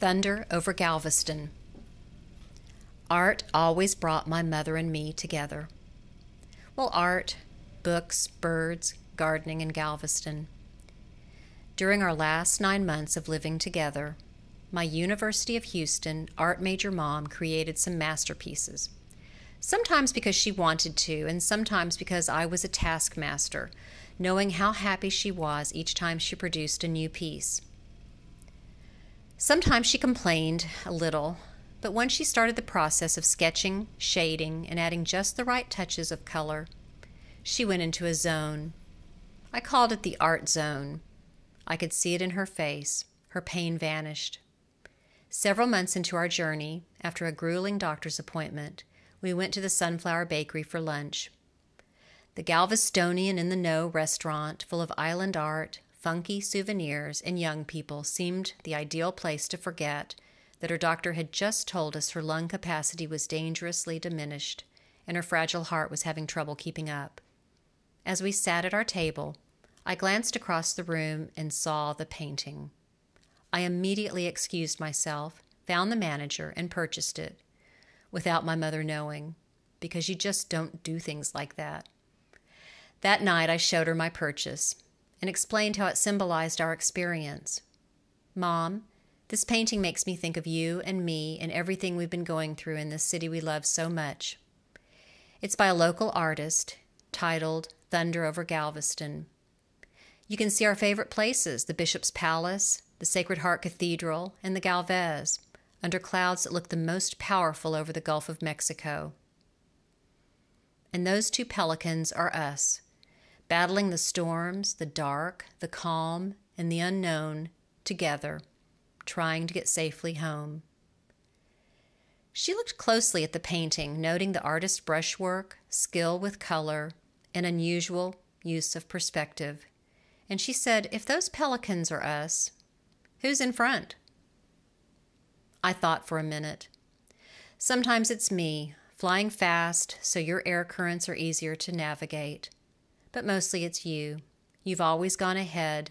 Thunder over Galveston. Art always brought my mother and me together. Well, art, books, birds, gardening, and Galveston. During our last 9 months of living together, my University of Houston art major mom created some masterpieces. Sometimes because she wanted to, and sometimes because I was a taskmaster, knowing how happy she was each time she produced a new piece. Sometimes she complained a little, but once she started the process of sketching, shading, and adding just the right touches of color, she went into a zone. I called it the art zone. I could see it in her face. Her pain vanished. Several months into our journey, after a grueling doctor's appointment, we went to the Sunflower Bakery for lunch. The Galvestonian in the Know restaurant, full of island art, funky souvenirs, and young people, seemed the ideal place to forget that her doctor had just told us her lung capacity was dangerously diminished and her fragile heart was having trouble keeping up. As we sat at our table, I glanced across the room and saw the painting. I immediately excused myself, found the manager, and purchased it, without my mother knowing, because you just don't do things like that. That night I showed her my purchase and explained how it symbolized our experience. "Mom, this painting makes me think of you and me and everything we've been going through in this city we love so much. It's by a local artist, titled Thunder over Galveston. You can see our favorite places, the Bishop's Palace, the Sacred Heart Cathedral, and the Galvez, under clouds that look the most powerful over the Gulf of Mexico. And those two pelicans are us, battling the storms, the dark, the calm, and the unknown together, trying to get safely home." She looked closely at the painting, noting the artist's brushwork, skill with color, and unusual use of perspective, and she said, "If those pelicans are us, who's in front?" I thought for a minute. Sometimes it's me, flying fast so your air currents are easier to navigate. But mostly it's you. You've always gone ahead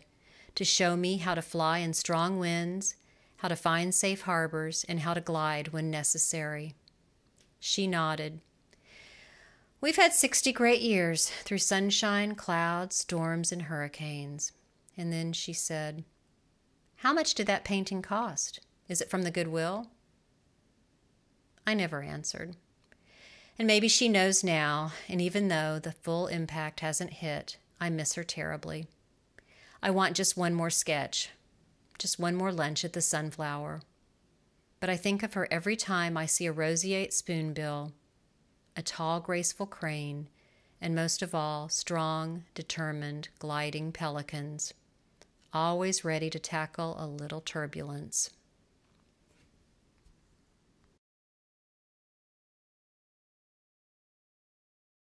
to show me how to fly in strong winds, how to find safe harbors, and how to glide when necessary. She nodded. We've had 60 great years through sunshine, clouds, storms, and hurricanes. And then she said, "How much did that painting cost? Is it from the Goodwill?" I never answered. And maybe she knows now, and even though the full impact hasn't hit, I miss her terribly. I want just one more sketch, just one more lunch at the Sunflower. But I think of her every time I see a roseate spoonbill, a tall, graceful crane, and most of all, strong, determined, gliding pelicans, always ready to tackle a little turbulence.